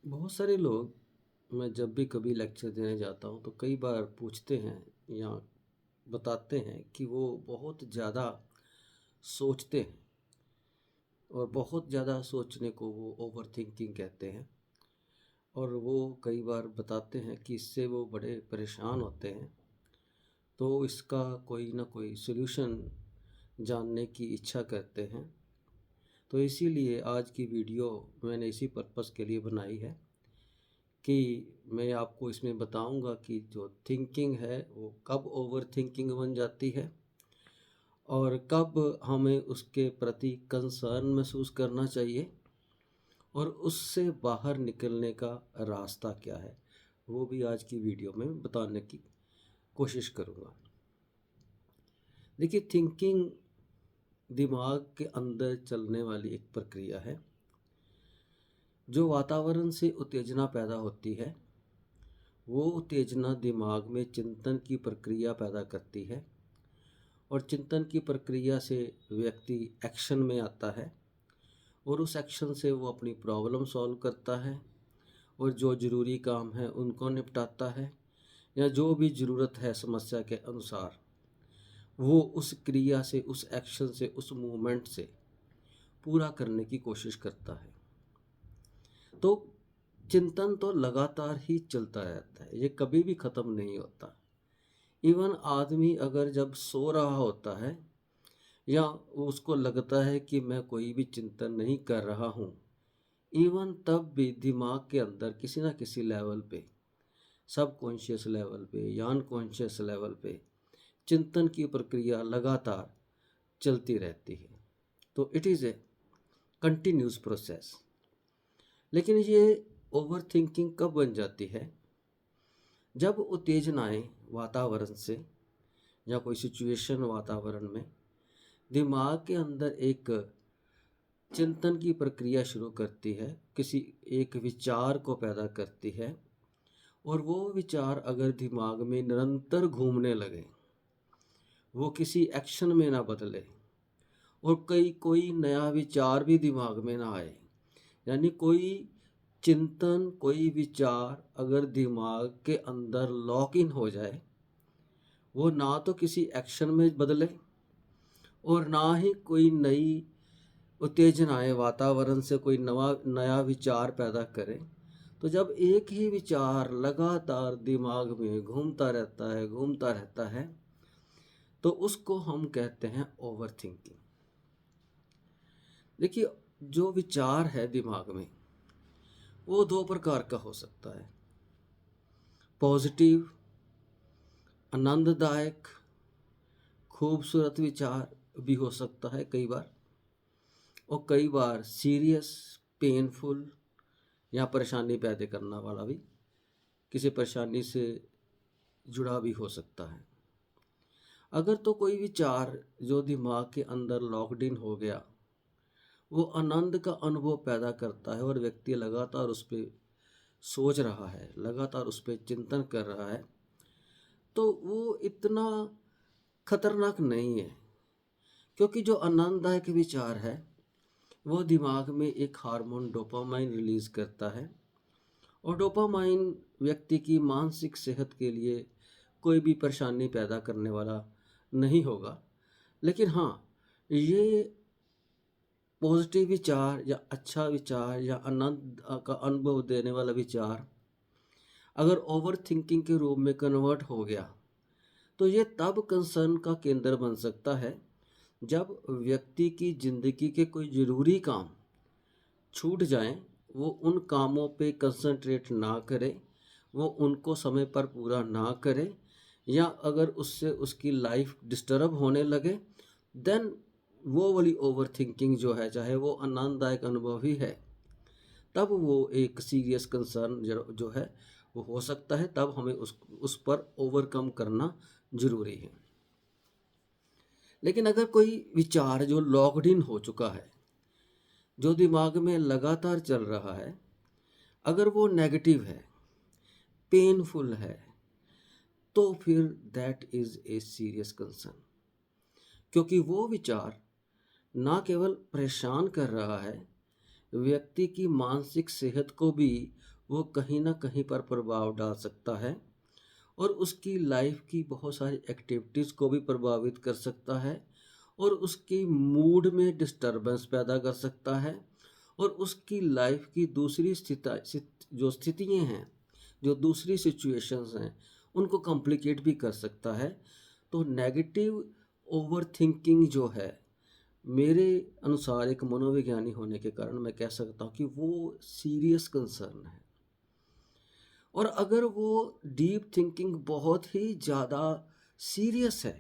बहुत सारे लोग मैं जब भी कभी लेक्चर देने जाता हूँ तो कई बार पूछते हैं या बताते हैं कि वो बहुत ज़्यादा सोचते हैं और बहुत ज़्यादा सोचने को वो ओवर थिंकिंग कहते हैं। और वो कई बार बताते हैं कि इससे वो बड़े परेशान होते हैं, तो इसका कोई ना कोई सॉल्यूशन जानने की इच्छा करते हैं। तो इसीलिए आज की वीडियो मैंने इसी पर्पज़ के लिए बनाई है कि मैं आपको इसमें बताऊंगा कि जो थिंकिंग है वो कब ओवर थिंकिंग बन जाती है और कब हमें उसके प्रति कंसर्न महसूस करना चाहिए और उससे बाहर निकलने का रास्ता क्या है, वो भी आज की वीडियो में बताने की कोशिश करूँगा। देखिए, थिंकिंग दिमाग के अंदर चलने वाली एक प्रक्रिया है। जो वातावरण से उत्तेजना पैदा होती है वो उत्तेजना दिमाग में चिंतन की प्रक्रिया पैदा करती है और चिंतन की प्रक्रिया से व्यक्ति एक्शन में आता है और उस एक्शन से वो अपनी प्रॉब्लम सॉल्व करता है और जो ज़रूरी काम है उनको निपटाता है या जो भी ज़रूरत है समस्या के अनुसार वो उस क्रिया से, उस एक्शन से, उस मूवमेंट से पूरा करने की कोशिश करता है। तो चिंतन तो लगातार ही चलता रहता है, ये कभी भी ख़त्म नहीं होता। इवन आदमी अगर जब सो रहा होता है या उसको लगता है कि मैं कोई भी चिंतन नहीं कर रहा हूँ, इवन तब भी दिमाग के अंदर किसी ना किसी लेवल पे, सब कॉन्शियस लेवल पे या अनकॉन्शियस लेवल पे चिंतन की प्रक्रिया लगातार चलती रहती है। तो it is a continuous process. लेकिन ये ओवर थिंकिंग कब बन जाती है? जब उत्तेजनाएं वातावरण से या कोई सिचुएशन वातावरण में दिमाग के अंदर एक चिंतन की प्रक्रिया शुरू करती है, किसी एक विचार को पैदा करती है और वो विचार अगर दिमाग में निरंतर घूमने लगे, वो किसी एक्शन में ना बदले और कोई नया विचार भी दिमाग में ना आए, यानी कोई चिंतन, कोई विचार अगर दिमाग के अंदर लॉक इन हो जाए, वो ना तो किसी एक्शन में बदले और ना ही कोई नई उत्तेजनाएं वातावरण से कोई नया विचार पैदा करें। तो जब एक ही विचार लगातार दिमाग में घूमता रहता है तो उसको हम कहते हैं ओवर थिंकिंग। देखिए, जो विचार है दिमाग में वो दो प्रकार का हो सकता है। पॉजिटिव, आनंददायक, खूबसूरत विचार भी हो सकता है कई बार, और कई बार सीरियस, पेनफुल या परेशानी पैदा करने वाला भी, किसी परेशानी से जुड़ा भी हो सकता है। अगर तो कोई विचार जो दिमाग के अंदर लॉक्ड इन हो गया, वो आनंद का अनुभव पैदा करता है और व्यक्ति लगातार उस पर सोच रहा है, लगातार उस पर चिंतन कर रहा है, तो वो इतना खतरनाक नहीं है। क्योंकि जो आनंददायक विचार है वो दिमाग में एक हार्मोन डोपामाइन रिलीज़ करता है और डोपामाइन व्यक्ति की मानसिक सेहत के लिए कोई भी परेशानी पैदा करने वाला नहीं होगा। लेकिन हाँ, ये पॉजिटिव विचार या अच्छा विचार या आनंद का अनुभव देने वाला विचार अगर ओवर थिंकिंग के रूप में कन्वर्ट हो गया तो ये तब कंसर्न का केंद्र बन सकता है जब व्यक्ति की ज़िंदगी के कोई ज़रूरी काम छूट जाएं, वो उन कामों पे कंसंट्रेट ना करे, वो उनको समय पर पूरा ना करे, या अगर उससे उसकी लाइफ डिस्टर्ब होने लगे, देन वो वाली ओवर थिंकिंग जो है, चाहे वो आनंददायक अनुभव ही है, तब वो एक सीरियस कंसर्न जो है वो हो सकता है। तब हमें उस पर ओवरकम करना ज़रूरी है। लेकिन अगर कोई विचार जो लॉक्ड इन हो चुका है, जो दिमाग में लगातार चल रहा है, अगर वो नेगेटिव है, पेनफुल है, तो फिर that is a serious concern. क्योंकि वो विचार ना केवल परेशान कर रहा है, व्यक्ति की मानसिक सेहत को भी वो कहीं ना कहीं पर प्रभाव डाल सकता है और उसकी लाइफ की बहुत सारी एक्टिविटीज़ को भी प्रभावित कर सकता है और उसकी मूड में डिस्टरबेंस पैदा कर सकता है और उसकी लाइफ की दूसरी जो स्थितियाँ हैं, जो दूसरी सिचुएशंस हैं, उनको कॉम्प्लिकेट भी कर सकता है। तो नेगेटिव ओवर थिंकिंग जो है, मेरे अनुसार एक मनोविज्ञानी होने के कारण मैं कह सकता हूँ कि वो सीरियस कंसर्न है। और अगर वो डीप थिंकिंग बहुत ही ज़्यादा सीरियस है,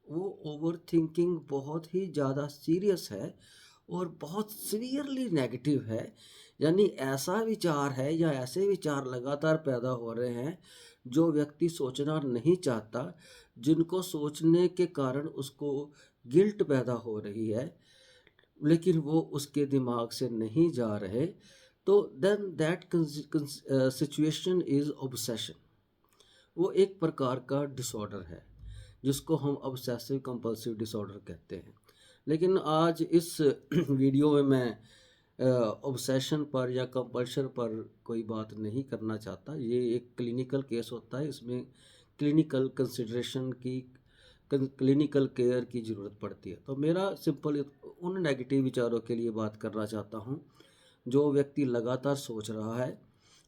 वो ओवर थिंकिंग बहुत ही ज़्यादा सीरियस है और बहुत सीवियरली नेगेटिव है, यानी ऐसा विचार है या ऐसे विचार लगातार पैदा हो रहे हैं जो व्यक्ति सोचना नहीं चाहता, जिनको सोचने के कारण उसको गिल्ट पैदा हो रही है, लेकिन वो उसके दिमाग से नहीं जा रहे, तो then that situation is obsession. वो एक प्रकार का डिसऑर्डर है जिसको हम ऑब्सेसिव कंपल्सिव डिसऑर्डर कहते हैं। लेकिन आज इस वीडियो में मैं ऑब्सेशन पर या कंपल्शन पर कोई बात नहीं करना चाहता। ये एक क्लिनिकल केस होता है, इसमें क्लिनिकल कंसिडरेशन की, क्लिनिकल केयर की ज़रूरत पड़ती है। तो मेरा सिंपल उन नेगेटिव विचारों के लिए बात करना चाहता हूँ जो व्यक्ति लगातार सोच रहा है,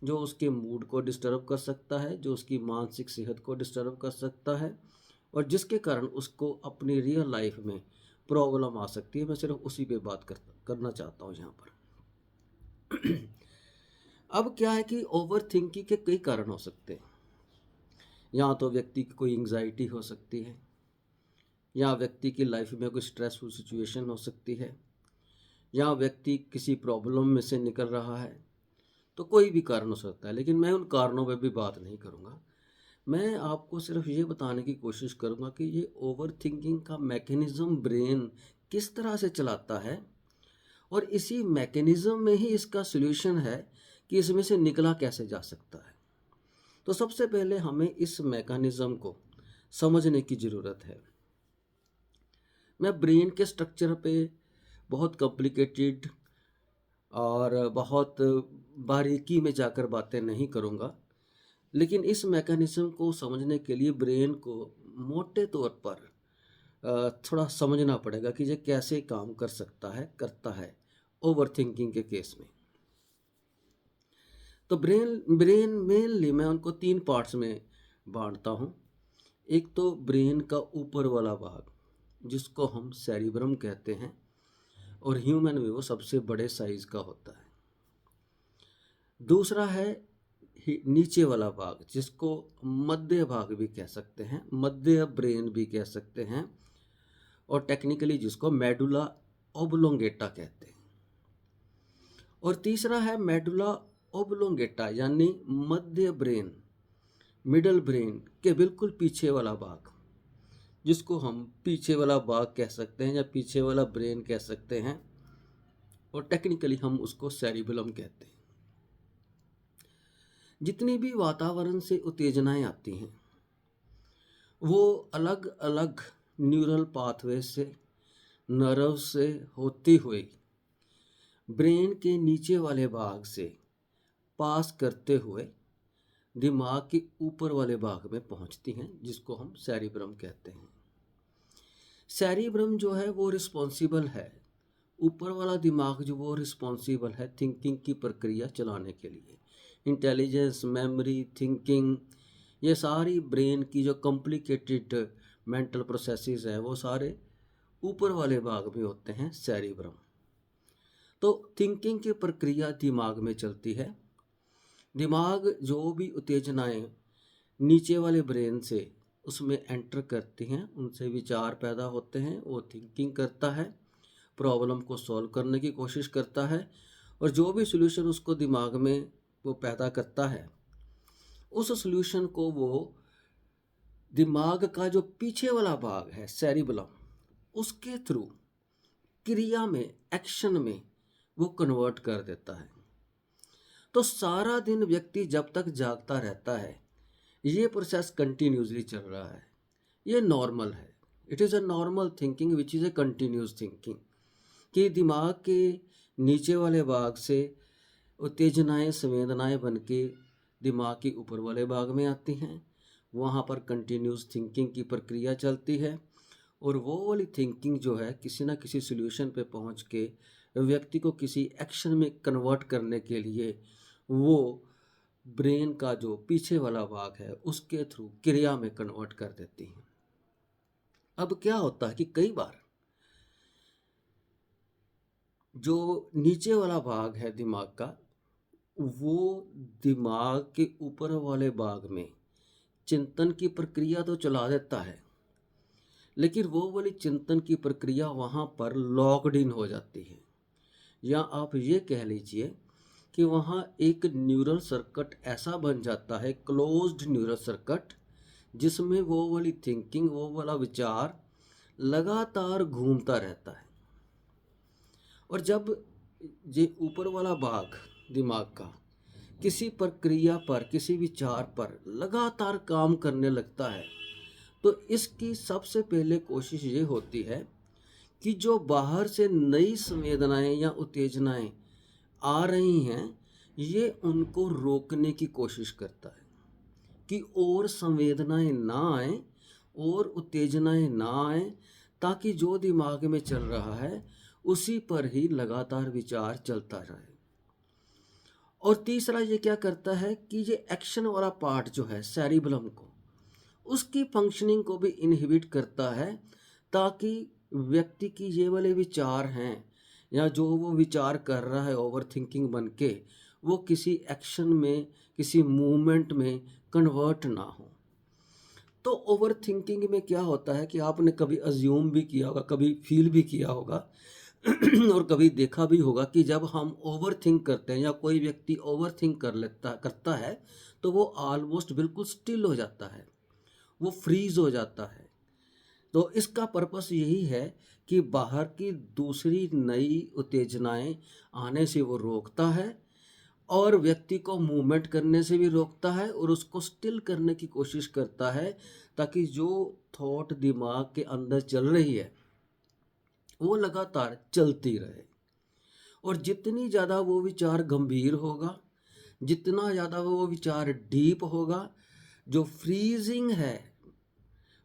जो उसके मूड को डिस्टर्ब कर सकता है, जो उसकी मानसिक सेहत को डिस्टर्ब कर सकता है और जिसके कारण उसको अपनी रियल लाइफ में प्रॉब्लम आ सकती है। मैं सिर्फ उसी पे बात करना चाहता हूँ यहाँ पर। अब क्या है कि ओवर थिंकिंग के कई कारण हो सकते हैं। या तो व्यक्ति की कोई एंग्जाइटी हो सकती है, या व्यक्ति की लाइफ में कोई स्ट्रेसफुल सिचुएशन हो सकती है, या व्यक्ति किसी प्रॉब्लम में से निकल रहा है। तो कोई भी कारण हो सकता है, लेकिन मैं उन कारणों पर भी बात नहीं करूँगा। मैं आपको सिर्फ ये बताने की कोशिश करूँगा कि ये ओवर थिंकिंग का मैकेनिज़्म ब्रेन किस तरह से चलाता है और इसी मैकेनिज़्म में ही इसका सॉल्यूशन है कि इसमें से निकला कैसे जा सकता है। तो सबसे पहले हमें इस मैकेनिज़्म को समझने की ज़रूरत है। मैं ब्रेन के स्ट्रक्चर पे बहुत कॉम्प्लिकेटेड और बहुत बारीकी में जाकर बातें नहीं करूँगा, लेकिन इस मैकेनिज़्म को समझने के लिए ब्रेन को मोटे तौर पर थोड़ा समझना पड़ेगा कि ये कैसे काम कर सकता है, करता है ओवर थिंकिंग के केस में। तो ब्रेन मेनली मैं उनको 3 पार्ट्स में बांटता हूँ। एक तो ब्रेन का ऊपर वाला भाग जिसको हम सेरिब्रम कहते हैं और ह्यूमन में वो सबसे बड़े साइज़ का होता है। दूसरा है नीचे वाला भाग जिसको मध्य भाग भी कह सकते हैं, मध्य ब्रेन भी कह सकते हैं और टेक्निकली जिसको मेडुला ओब्लोंगेटा कहते हैं। और तीसरा है मेडुला ओब्लोंगेटा यानी मध्य ब्रेन, मिडल ब्रेन के बिल्कुल पीछे वाला भाग जिसको हम पीछे वाला भाग कह सकते हैं या पीछे वाला ब्रेन कह सकते हैं और टेक्निकली हम उसको सेरिबेलम कहते हैं। जितनी भी वातावरण से उत्तेजनाएं आती हैं वो अलग अलग न्यूरल पाथवे से, नर्व से होती हुई ब्रेन के नीचे वाले भाग से पास करते हुए दिमाग के ऊपर वाले भाग में पहुंचती हैं जिसको हम सेरिब्रम कहते हैं। सेरिब्रम जो है वो रिस्पॉन्सिबल है, ऊपर वाला दिमाग जो वो रिस्पॉन्सिबल है थिंकिंग की प्रक्रिया चलाने के लिए। इंटेलिजेंस, मेमोरी, थिंकिंग, ये सारी ब्रेन की जो कॉम्प्लिकेटेड मेंटल प्रोसेसेस हैं वो सारे ऊपर वाले भाग में होते हैं, सेरिब्रम। तो थिंकिंग की प्रक्रिया दिमाग में चलती है। दिमाग जो भी उत्तेजनाएं नीचे वाले ब्रेन से उसमें एंटर करती हैं, उनसे विचार पैदा होते हैं, वो थिंकिंग करता है, प्रॉब्लम को सॉल्व करने की कोशिश करता है और जो भी सॉल्यूशन उसको दिमाग में वो पैदा करता है उस सॉल्यूशन को वो दिमाग का जो पीछे वाला भाग है सेरिबेलम, उसके थ्रू क्रिया में, एक्शन में वो कन्वर्ट कर देता है। तो सारा दिन व्यक्ति जब तक जागता रहता है ये प्रोसेस कंटिन्यूसली चल रहा है, ये नॉर्मल है। It is a normal thinking which is a continuous thinking कि दिमाग के नीचे वाले भाग से उत्तेजनाएं संवेदनाएं बन के दिमाग के ऊपर वाले भाग में आती हैं। वहाँ पर कंटिन्यूस थिंकिंग की प्रक्रिया चलती है और वो वाली थिंकिंग जो है किसी ना किसी सोल्यूशन पे पहुँच के व्यक्ति को किसी एक्शन में कन्वर्ट करने के लिए वो ब्रेन का जो पीछे वाला भाग है उसके थ्रू क्रिया में कन्वर्ट कर देती हैं। अब क्या होता है कि कई बार जो नीचे वाला भाग है दिमाग का, वो दिमाग के ऊपर वाले भाग में चिंतन की प्रक्रिया तो चला देता है, लेकिन वो वाली चिंतन की प्रक्रिया वहाँ पर लॉक्ड इन हो जाती है, या आप ये कह लीजिए कि वहाँ एक न्यूरल सर्किट ऐसा बन जाता है, क्लोज्ड न्यूरल सर्किट, जिसमें वो वाली थिंकिंग, वो वाला विचार लगातार घूमता रहता है। और जब ये ऊपर वाला भाग दिमाग का किसी प्रक्रिया पर, किसी विचार पर लगातार काम करने लगता है, तो इसकी सबसे पहले कोशिश ये होती है कि जो बाहर से नई संवेदनाएं या उत्तेजनाएं आ रही हैं, ये उनको रोकने की कोशिश करता है कि और संवेदनाएं ना आए और उत्तेजनाएं ना आए, ताकि जो दिमाग में चल रहा है उसी पर ही लगातार विचार चलता रहे। और तीसरा ये क्या करता है कि ये एक्शन वाला पार्ट जो है सेरिबलम को, उसकी फंक्शनिंग को भी इनहिबिट करता है, ताकि व्यक्ति की ये वाले विचार हैं या जो वो विचार कर रहा है ओवर थिंकिंग बन के, वो किसी एक्शन में, किसी मूवमेंट में कन्वर्ट ना हो। तो ओवर थिंकिंग में क्या होता है कि आपने कभी अज्यूम भी किया होगा, कभी फील भी किया होगा और कभी देखा भी होगा कि जब हम ओवर थिंक करते हैं या कोई व्यक्ति ओवर थिंक करता है, तो वो ऑलमोस्ट बिल्कुल स्टिल हो जाता है, वो फ्रीज हो जाता है। तो इसका पर्पस यही है कि बाहर की दूसरी नई उत्तेजनाएं आने से वो रोकता है और व्यक्ति को मूवमेंट करने से भी रोकता है और उसको स्टिल करने की कोशिश करता है, ताकि जो थॉट दिमाग के अंदर चल रही है वो लगातार चलती रहे। और जितनी ज़्यादा वो विचार गंभीर होगा, जितना ज़्यादा वो विचार डीप होगा, जो फ्रीजिंग है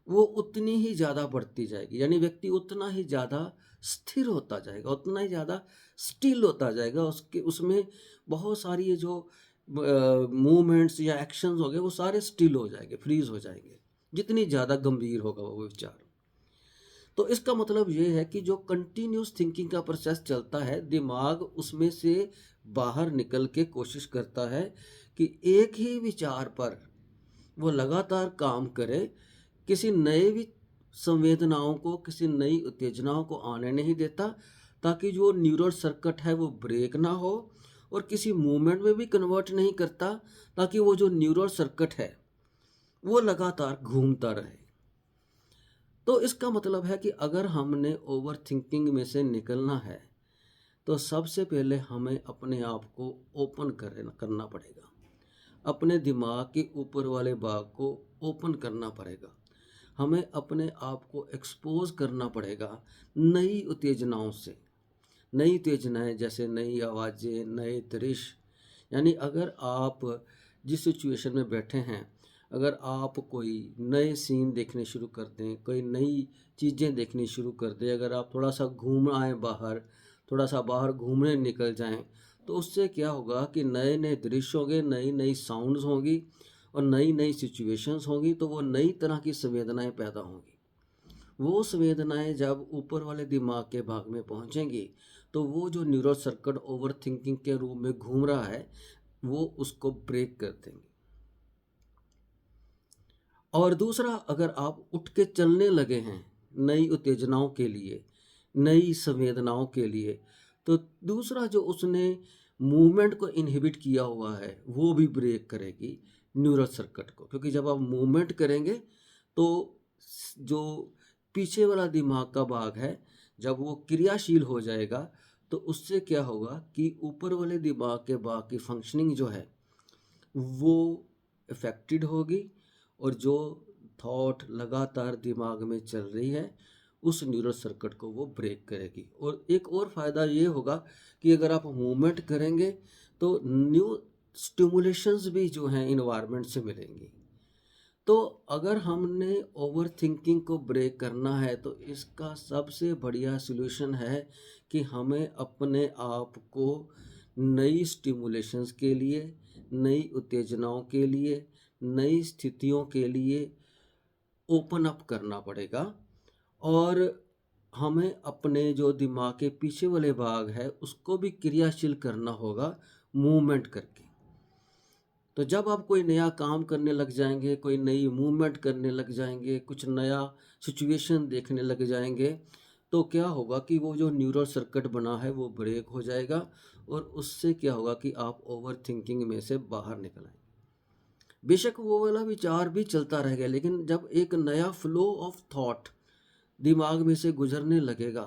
वो उतनी ही ज़्यादा बढ़ती जाएगी, यानी व्यक्ति उतना ही ज़्यादा स्थिर होता जाएगा, उतना ही ज़्यादा स्टिल होता जाएगा। उसके उसमें बहुत सारी ये जो मूवमेंट्स या एक्शंस हो गए वो सारे स्टिल हो जाएंगे, फ्रीज हो जाएंगे, जितनी ज़्यादा गंभीर होगा वो विचार। तो इसका मतलब ये है कि जो कंटिन्यूस थिंकिंग का प्रोसेस चलता है, दिमाग उसमें से बाहर निकल के कोशिश करता है कि एक ही विचार पर वो लगातार काम करे, किसी नए भी संवेदनाओं को, किसी नई उत्तेजनाओं को आने नहीं देता, ताकि जो न्यूरल सर्किट है वो ब्रेक ना हो, और किसी मूवमेंट में भी कन्वर्ट नहीं करता, ताकि वो जो न्यूरल सर्किट है वो लगातार घूमता रहे। तो इसका मतलब है कि अगर हमने ओवर थिंकिंग में से निकलना है, तो सबसे पहले हमें अपने आप को ओपन करना पड़ेगा, अपने दिमाग के ऊपर वाले भाग को ओपन करना पड़ेगा, हमें अपने आप को एक्सपोज करना पड़ेगा नई उत्तेजनाओं से। नई उत्तेजनाएं जैसे नई आवाज़ें, नए दृश्य, यानी अगर आप जिस सिचुएशन में बैठे हैं, अगर आप कोई नए सीन देखने शुरू कर दें, कोई नई चीज़ें देखनी शुरू कर दें, अगर आप थोड़ा सा घूम आए बाहर, थोड़ा सा बाहर घूमने निकल जाएं, तो उससे क्या होगा कि नए नए दृश्य होंगे, नई नई साउंड्स होंगी और नई नई सिचुएशंस होंगी, तो वो नई तरह की संवेदनाएं पैदा होंगी। वो संवेदनाएं जब ऊपर वाले दिमाग के भाग में पहुंचेंगी, तो वो जो न्यूरल सर्किट ओवर थिंकिंग के रूप में घूम रहा है वो उसको ब्रेक कर देंगे। और दूसरा, अगर आप उठ के चलने लगे हैं नई उत्तेजनाओं के लिए, नई संवेदनाओं के लिए, तो दूसरा जो उसने मूवमेंट को इनहिबिट किया हुआ है वो भी ब्रेक करेगी न्यूरल सर्किट को, क्योंकि जब आप मूवमेंट करेंगे तो जो पीछे वाला दिमाग का भाग है जब वो क्रियाशील हो जाएगा, तो उससे क्या होगा कि ऊपर वाले दिमाग के भाग की फंक्शनिंग जो है वो इफेक्टेड होगी, और जो थॉट लगातार दिमाग में चल रही है उस न्यूरल सर्किट को वो ब्रेक करेगी। और एक और फ़ायदा ये होगा कि अगर आप मूवमेंट करेंगे तो न्यू स्टिमुलेशंस भी जो हैं इन्वायरमेंट से मिलेंगी। तो अगर हमने ओवर थिंकिंग को ब्रेक करना है तो इसका सबसे बढ़िया सॉल्यूशन है कि हमें अपने आप को नई स्टिमुलेशंस के लिए, नई उत्तेजनाओं के लिए, नई स्थितियों के लिए ओपन अप करना पड़ेगा। और हमें अपने जो दिमाग के पीछे वाले भाग है उसको भी क्रियाशील करना होगा, मूवमेंट करके। तो जब आप कोई नया काम करने लग जाएंगे, कोई नई मूवमेंट करने लग जाएंगे, कुछ नया सिचुएशन देखने लग जाएंगे, तो क्या होगा कि वो जो न्यूरल सर्किट बना है वो ब्रेक हो जाएगा और उससे क्या होगा कि आप ओवर थिंकिंग में से बाहर निकल आएंगे। बेशक वो वाला विचार भी चलता रहेगा, लेकिन जब एक नया फ्लो ऑफ थॉट दिमाग में से गुजरने लगेगा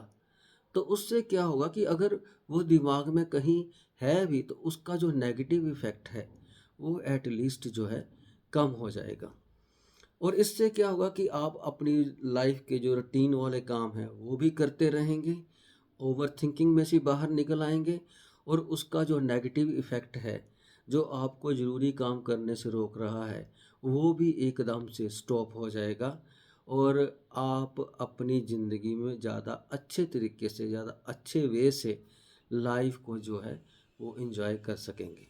तो उससे क्या होगा कि अगर वो दिमाग में कहीं है भी तो उसका जो नेगेटिव इफ़ेक्ट है वो एट लीस्ट जो है कम हो जाएगा। और इससे क्या होगा कि आप अपनी लाइफ के जो रूटीन वाले काम हैं वो भी करते रहेंगे, ओवर थिंकिंग में से बाहर निकल आएंगे और उसका जो नेगेटिव इफ़ेक्ट है जो आपको ज़रूरी काम करने से रोक रहा है वो भी एकदम से स्टॉप हो जाएगा और आप अपनी ज़िंदगी में ज़्यादा अच्छे तरीके से, ज़्यादा अच्छे वे से लाइफ को जो है वो एंजॉय कर सकेंगे।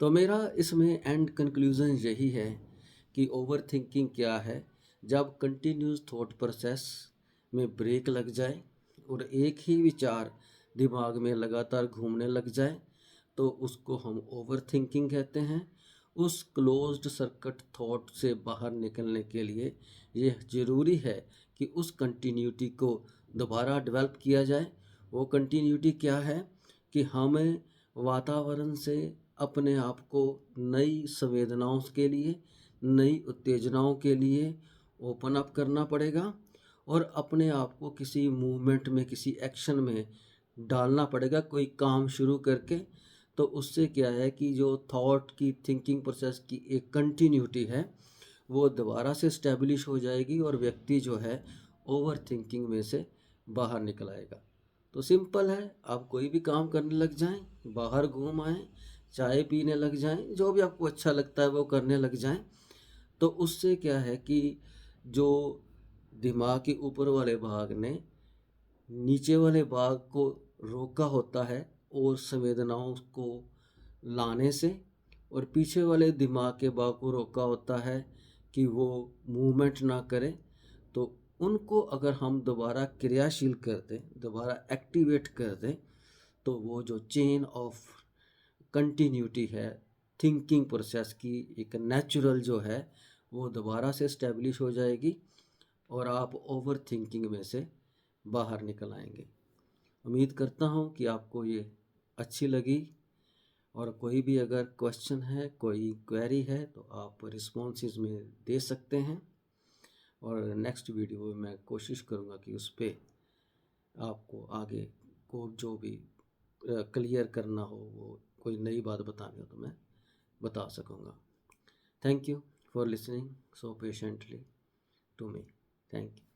तो मेरा इसमें एंड कंक्लूज़न यही है कि ओवर थिंकिंग क्या है। जब कंटिन्यूस थॉट प्रोसेस में ब्रेक लग जाए और एक ही विचार दिमाग में लगातार घूमने लग जाए तो उसको हम ओवर थिंकिंग कहते हैं। उस क्लोज्ड सर्किट थॉट से बाहर निकलने के लिए ये ज़रूरी है कि उस कंटिन्यूटी को दोबारा डेवलप किया जाए। वो कंटिन्यूटी क्या है कि हमें वातावरण से अपने आप को नई संवेदनाओं के लिए, नई उत्तेजनाओं के लिए ओपन अप करना पड़ेगा और अपने आप को किसी मूवमेंट में, किसी एक्शन में डालना पड़ेगा, कोई काम शुरू करके। तो उससे क्या है कि जो थॉट की, थिंकिंग प्रोसेस की एक कंटिन्यूटी है वो दोबारा से स्टैब्लिश हो जाएगी और व्यक्ति जो है ओवर थिंकिंग में से बाहर निकल आएगा। तो सिंपल है, आप कोई भी काम करने लग जाएं, बाहर घूम आएँ, चाय पीने लग जाएं, जो भी आपको अच्छा लगता है वो करने लग जाएं। तो उससे क्या है कि जो दिमाग के ऊपर वाले भाग ने नीचे वाले भाग को रोका होता है और संवेदनाओं को लाने से, और पीछे वाले दिमाग के भाग को रोका होता है कि वो मूवमेंट ना करे, तो उनको अगर हम दोबारा क्रियाशील कर दें, दोबारा एक्टिवेट कर दें, तो वो जो चेन ऑफ कंटिन्यूटी है थिंकिंग प्रोसेस की, एक नेचुरल जो है वो दोबारा से स्टैब्लिश हो जाएगी और आप ओवर थिंकिंग में से बाहर निकल आएंगे। उम्मीद करता हूँ कि आपको ये अच्छी लगी और कोई भी अगर क्वेश्चन है, कोई क्वेरी है तो आप रिस्पॉन्सेज में दे सकते हैं और नेक्स्ट वीडियो में मैं कोशिश करूँगा कि उस पर आपको आगे को जो भी क्लियर करना हो, वो कोई नई बात बतानी हो तो मैं बता सकूँगा। Thank you for listening so patiently to me. Thank you.